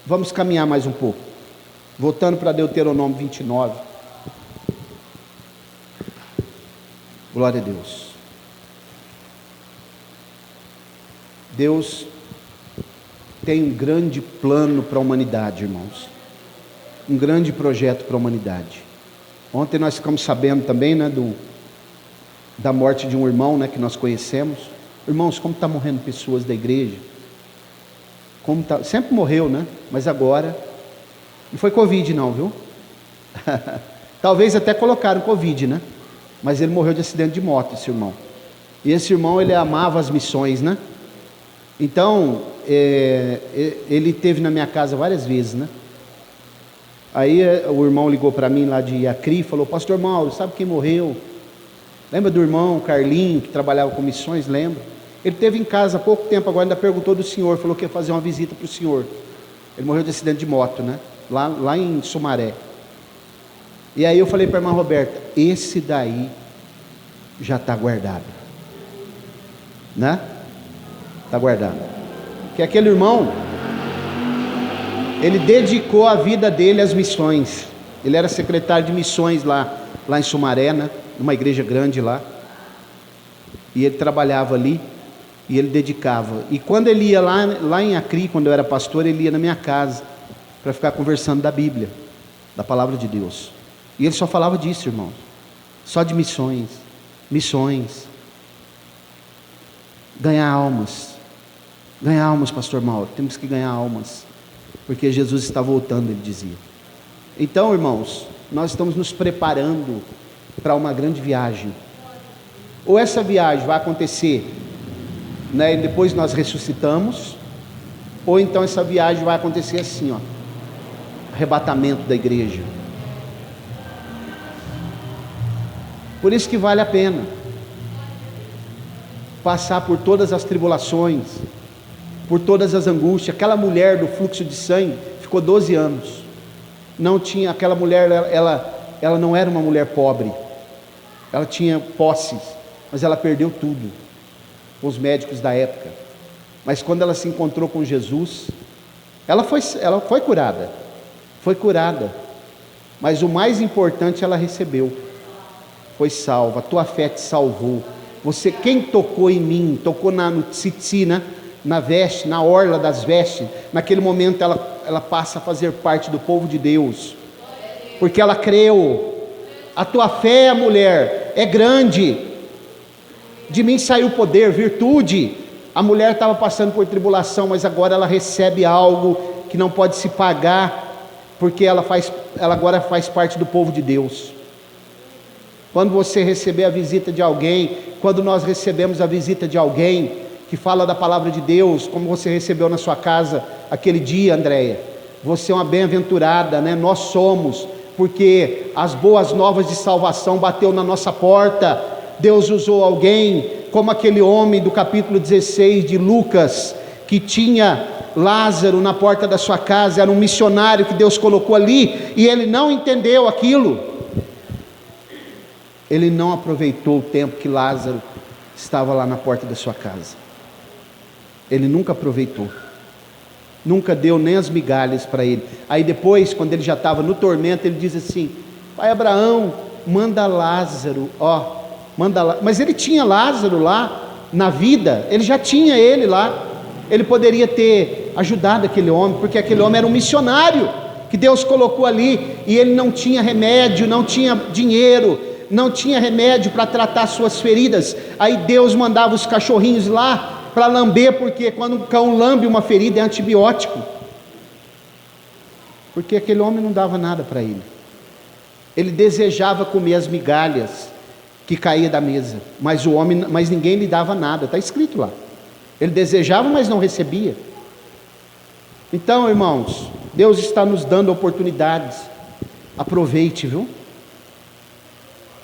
Vamos caminhar mais um pouco. Voltando para Deuteronômio 29. Glória a Deus. Deus tem um grande plano para a humanidade, irmãos. Um grande projeto para a humanidade. Ontem nós ficamos sabendo também, né, da morte de um irmão, né, que nós conhecemos. Irmãos, como está morrendo pessoas da igreja? Sempre morreu, né? Mas agora, não foi Covid não, viu? Talvez até colocaram Covid, né? Mas ele morreu de acidente de moto, esse irmão. E esse irmão, ele amava as missões, né? Então, ele esteve na minha casa várias vezes, né? Aí o irmão ligou para mim lá de Acri e falou: pastor Mauro, sabe quem morreu? Lembra do irmão Carlinho, que trabalhava com missões? Lembra? Ele esteve em casa há pouco tempo, agora ainda perguntou do senhor, falou que ia fazer uma visita para o senhor. Ele morreu de acidente de moto, né? Lá em Sumaré. E aí eu falei para a irmã Roberta: esse daí já está guardado, né? Está guardado. Que aquele irmão, ele dedicou a vida dele às missões. Ele era secretário de missões lá em Sumaré, né? Numa igreja grande lá. E ele trabalhava ali. E ele dedicava. E quando ele ia lá em Acri, quando eu era pastor, ele ia na minha casa para ficar conversando da Bíblia, da palavra de Deus. E ele só falava disso, irmão. Só de missões. Missões. Ganhar almas. Ganhar almas, pastor Mauro. Temos que ganhar almas. Porque Jesus está voltando, ele dizia. Então, irmãos, nós estamos nos preparando para uma grande viagem. Ou essa viagem vai acontecer, né, e depois nós ressuscitamos, ou então essa viagem vai acontecer assim, ó, arrebatamento da igreja. Por isso que vale a pena passar por todas as tribulações, por todas as angústias. Aquela mulher do fluxo de sangue ficou 12 anos. Não tinha, aquela mulher, ela não era uma mulher pobre. Ela tinha posses, mas ela perdeu tudo com os médicos da época. Mas quando ela se encontrou com Jesus, ela foi curada. Foi curada. Mas o mais importante ela recebeu. Foi salva. A tua fé te salvou. Você, quem tocou em mim, tocou no tzitzi, né? Na veste, na orla das vestes, naquele momento ela passa a fazer parte do povo de Deus, porque ela creu. A tua fé, mulher, é grande. De mim saiu poder, virtude. A mulher estava passando por tribulação, mas agora ela recebe algo que não pode se pagar, porque ela agora faz parte do povo de Deus. Quando você receber a visita de alguém, quando nós recebemos a visita de alguém que fala da palavra de Deus, como você recebeu na sua casa aquele dia, Andréia, você é uma bem-aventurada, né? Nós somos, porque as boas novas de salvação bateu na nossa porta. Deus usou alguém, como aquele homem do capítulo 16 de Lucas, que tinha Lázaro na porta da sua casa, era um missionário que Deus colocou ali, e ele não entendeu aquilo. Ele não aproveitou o tempo que Lázaro estava lá na porta da sua casa. Ele nunca aproveitou, nunca deu nem as migalhas para ele. Aí depois, quando ele já estava no tormento, ele diz assim: pai Abraão, manda Lázaro, mas ele tinha Lázaro lá na vida, ele já tinha ele lá. Ele poderia ter ajudado aquele homem, porque aquele homem era um missionário que Deus colocou ali, e ele não tinha remédio, não tinha dinheiro, não tinha remédio para tratar suas feridas. Aí Deus mandava os cachorrinhos lá para lamber, porque quando o cão lambe uma ferida é antibiótico, porque aquele homem não dava nada para ele. Ele desejava comer as migalhas que caía da mesa, mas ninguém lhe dava nada. Está escrito lá. Ele desejava, mas não recebia. Então, irmãos, Deus está nos dando oportunidades. Aproveite, viu?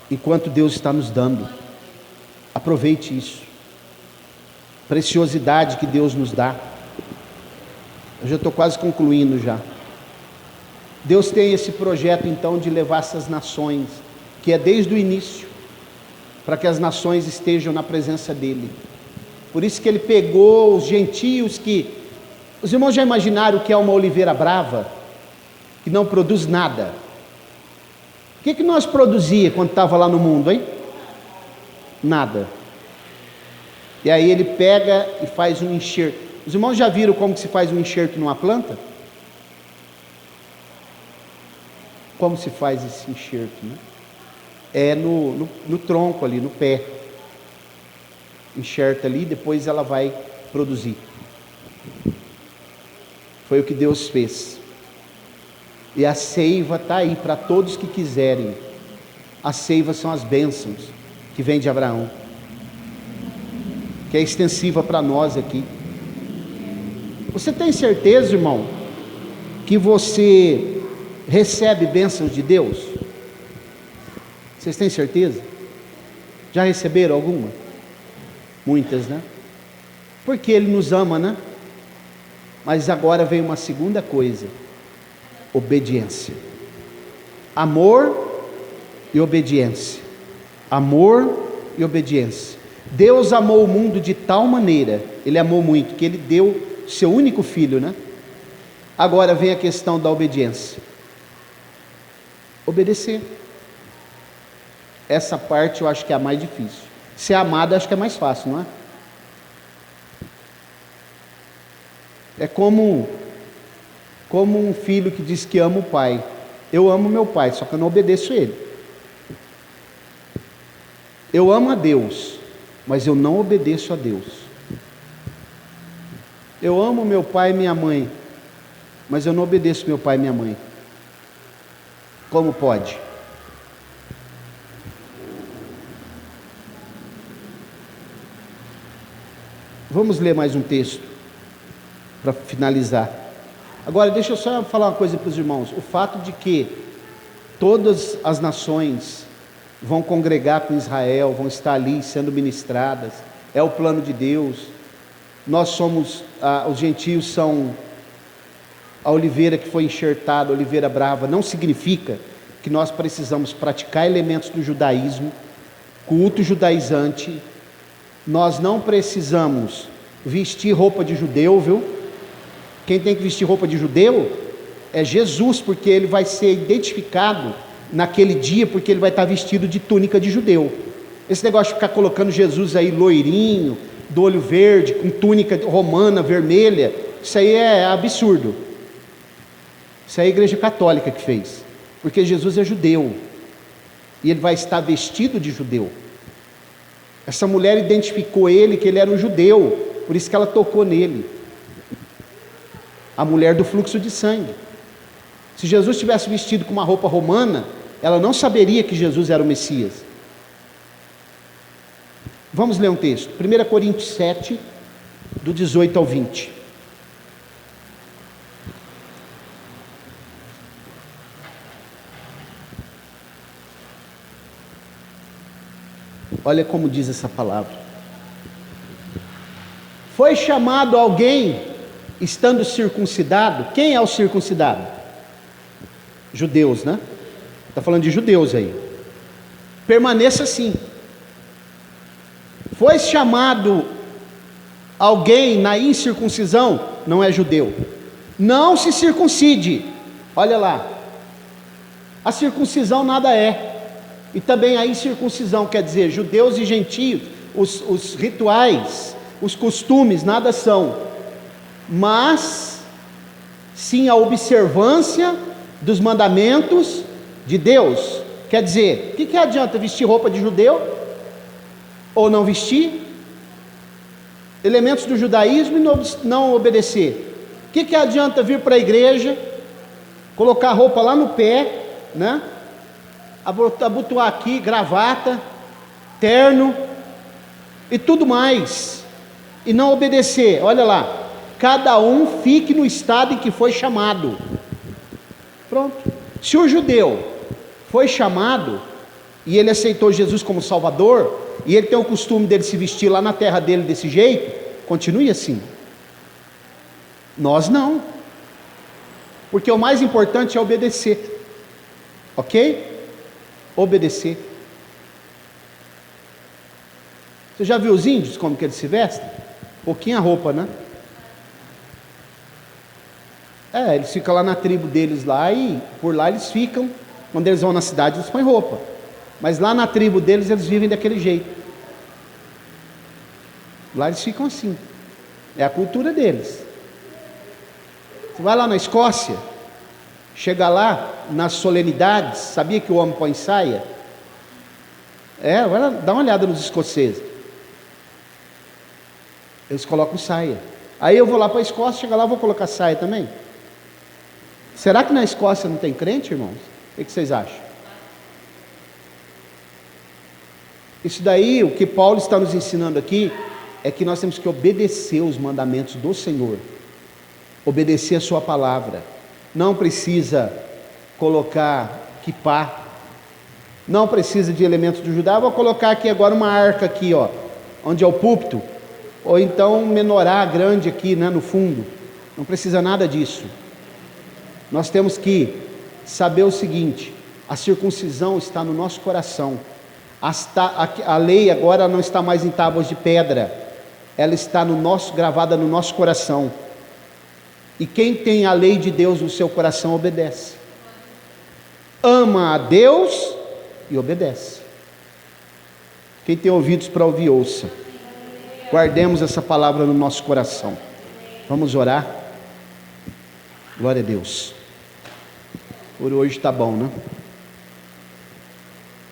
Enquanto Deus está nos dando, aproveite isso. Preciosidade que Deus nos dá. Eu já estou quase concluindo já. Deus tem esse projeto então de levar essas nações, que é desde o início, para que as nações estejam na presença dele. Por isso que ele pegou os gentios que Os irmãos já imaginaram o que é uma oliveira brava, que não produz nada? O que nós produzia quando estava lá no mundo, hein? Nada. E aí ele pega e faz um enxerto. Os irmãos já viram como que se faz um enxerto numa planta? Como se faz esse enxerto, né? É no tronco ali, no pé. Enxerta ali, depois ela vai produzir. Foi o que Deus fez. E a seiva está aí para todos que quiserem. As seivas são as bênçãos que vem de Abraão, que é extensiva para nós aqui. Você tem certeza, irmão, que você recebe bênçãos de Deus? Vocês têm certeza? Já receberam alguma? Muitas, né? Porque Ele nos ama, né? Mas agora vem uma segunda coisa: obediência. Amor e obediência. Amor e obediência. Deus amou o mundo de tal maneira, Ele amou muito, que Ele deu seu único filho, né? Agora vem a questão da obediência. Obedecer. Essa parte eu acho que é a mais difícil. Ser amado acho que é mais fácil, não é? É como um filho que diz que ama o pai. Eu amo meu pai, só que eu não obedeço ele. Eu amo a Deus, mas eu não obedeço a Deus. Eu amo meu pai e minha mãe, mas eu não obedeço meu pai e minha mãe. Como pode? Vamos ler mais um texto para finalizar. Agora deixa eu só falar uma coisa para os irmãos. O fato de que todas as nações vão congregar com Israel, vão estar ali sendo ministradas, é o plano de Deus. Nós somos, os gentios são a oliveira que foi enxertada, a oliveira brava. Não significa que nós precisamos praticar elementos do judaísmo, culto judaizante. Nós não precisamos vestir roupa de judeu, viu? Quem tem que vestir roupa de judeu é Jesus, porque ele vai ser identificado naquele dia, porque ele vai estar vestido de túnica de judeu. Esse negócio de ficar colocando Jesus aí loirinho, do olho verde, com túnica romana vermelha, isso aí é absurdo. Isso é a igreja católica que fez, porque Jesus é judeu, e ele vai estar vestido de judeu. Essa mulher identificou ele, que ele era um judeu, por isso que ela tocou nele. A mulher do fluxo de sangue. Se Jesus tivesse vestido com uma roupa romana, ela não saberia que Jesus era o Messias. Vamos ler um texto, 1 Coríntios 7, do 18 ao 20. Olha como diz essa palavra. Foi chamado alguém estando circuncidado? Quem é o circuncidado? Judeus, né? Está falando de judeus aí. Permaneça assim. Foi chamado alguém na incircuncisão? Não é judeu. Não se circuncide. Olha lá. A circuncisão nada é. E também a incircuncisão, quer dizer, judeus e gentios, os rituais, os costumes, nada são, mas sim a observância dos mandamentos de Deus. Quer dizer, o que adianta vestir roupa de judeu ou não vestir? Elementos do judaísmo e não obedecer. O que adianta vir para a igreja, colocar a roupa lá no pé, né? Abotoar aqui, gravata, terno e tudo mais, e não obedecer? Olha lá, cada um fique no estado em que foi chamado. Pronto. Se o judeu foi chamado e ele aceitou Jesus como Salvador, e ele tem o costume dele se vestir lá na terra dele desse jeito, continue assim. Nós não, porque o mais importante é obedecer, ok? Obedecer. Você já viu os índios como que eles se vestem? Pouquinha roupa, né? Eles ficam lá na tribo deles lá, e por lá eles ficam. Quando eles vão na cidade, eles põem roupa. Mas lá na tribo deles, eles vivem daquele jeito. Lá eles ficam assim. É a cultura deles. Você vai lá na Escócia, chega lá, nas solenidades, sabia que o homem põe saia? Agora dá uma olhada nos escoceses. Eles colocam saia. Aí eu vou lá para a Escócia, chega lá, vou colocar saia também. Será que na Escócia não tem crente, irmãos? O que vocês acham? Isso daí, o que Paulo está nos ensinando aqui, é que nós temos que obedecer os mandamentos do Senhor, obedecer a sua palavra. Não precisa colocar quipá, não precisa de elementos do Judá. Vou colocar aqui agora uma arca aqui, ó, onde é o púlpito, ou então um menorá grande aqui, né, no fundo. Não precisa nada disso. Nós temos que saber o seguinte: a circuncisão está no nosso coração. A lei agora não está mais em tábuas de pedra, ela está gravada no nosso coração. E quem tem a lei de Deus no seu coração obedece. Ama a Deus e obedece. Quem tem ouvidos para ouvir, ouça. Guardemos essa palavra no nosso coração. Vamos orar. Glória a Deus. Por hoje está bom, né?